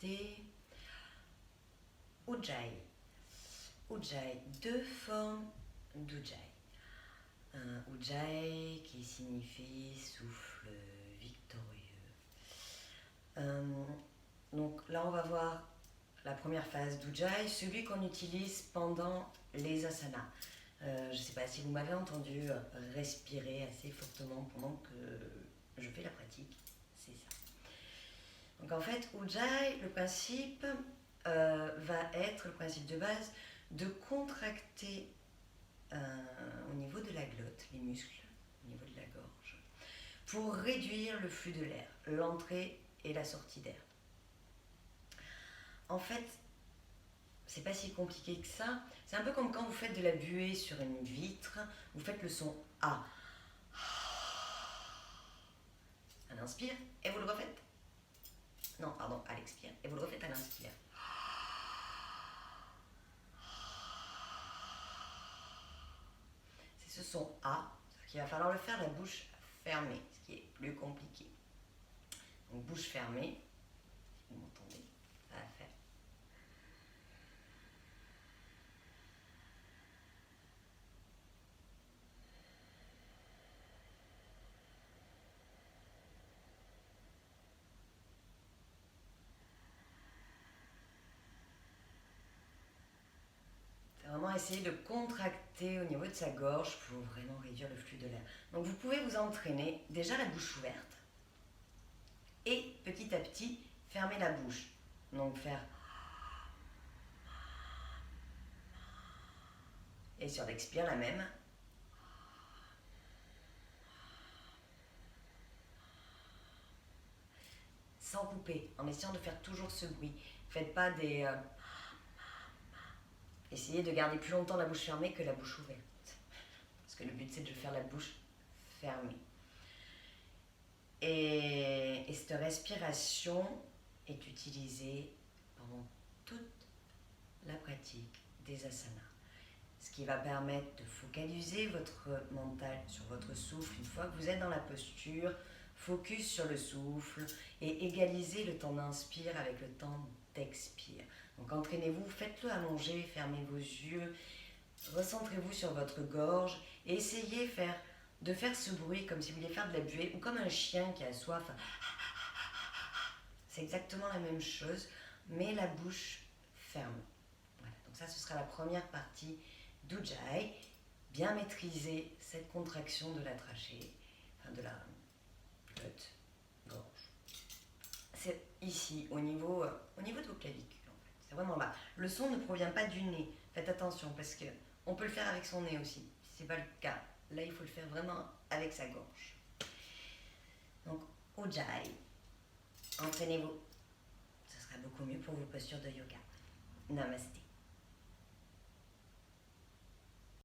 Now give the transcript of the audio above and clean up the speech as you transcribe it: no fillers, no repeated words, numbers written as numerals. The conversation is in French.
Namasté. Ujjayi. Ujjayi, deux formes d'Ujjayi. Un Ujjayi qui signifie souffle victorieux. Donc là, on va voir la première phase d'Ujjayi, celui qu'on utilise pendant les asanas. Je ne sais pas si vous m'avez entendu respirer assez fortement pendant que je fais la pratique. C'est ça. Donc en fait, Ujjayi, le principe va être le principe de base de contracter au niveau de la glotte, les muscles, au niveau de la gorge, pour réduire le flux de l'air, l'entrée et la sortie d'air. En fait, c'est pas si compliqué que ça. C'est un peu comme quand vous faites de la buée sur une vitre, vous faites le son A. À l'inspire, et vous le refaites. Non, pardon, à l'expire, et vous le refaites à l'inspire. C'est ce son A, il va falloir le faire la bouche fermée, ce qui est plus compliqué. Donc bouche fermée, si vous m'entendez, ça va faire. C'est vraiment essayer de contracter au niveau de sa gorge pour vraiment réduire le flux de l'air. Donc vous pouvez vous entraîner déjà la bouche ouverte et petit à petit fermer la bouche. Donc faire. Et sur l'expire la même. Sans couper, en essayant de faire toujours ce bruit. Faites pas des... Essayez de garder plus longtemps la bouche fermée que la bouche ouverte. Parce que le but c'est de faire la bouche fermée. Et cette respiration est utilisée pendant toute la pratique des asanas. Ce qui va permettre de focaliser votre mental sur votre souffle. Une fois que vous êtes dans la posture, focus sur le souffle et égalisez le temps d'inspire avec le temps d'expire. Donc entraînez-vous, faites-le allonger, fermez vos yeux, recentrez-vous sur votre gorge et essayez de faire ce bruit comme si vous vouliez faire de la buée ou comme un chien qui a soif. C'est exactement la même chose, mais la bouche ferme. Voilà. Donc ça, ce sera la première partie d'Ujjayi. Bien maîtriser cette contraction de la trachée, enfin de la glotte, gorge. C'est ici, au niveau de vos clavicules, en fait. C'est vraiment là. Le son ne provient pas du nez. Faites attention, parce qu'on peut le faire avec son nez aussi, si ce n'est pas le cas. Là, il faut le faire vraiment avec sa gorge. Donc, Ujjayi. Entraînez-vous. Ce sera beaucoup mieux pour vos postures de yoga. Namasté.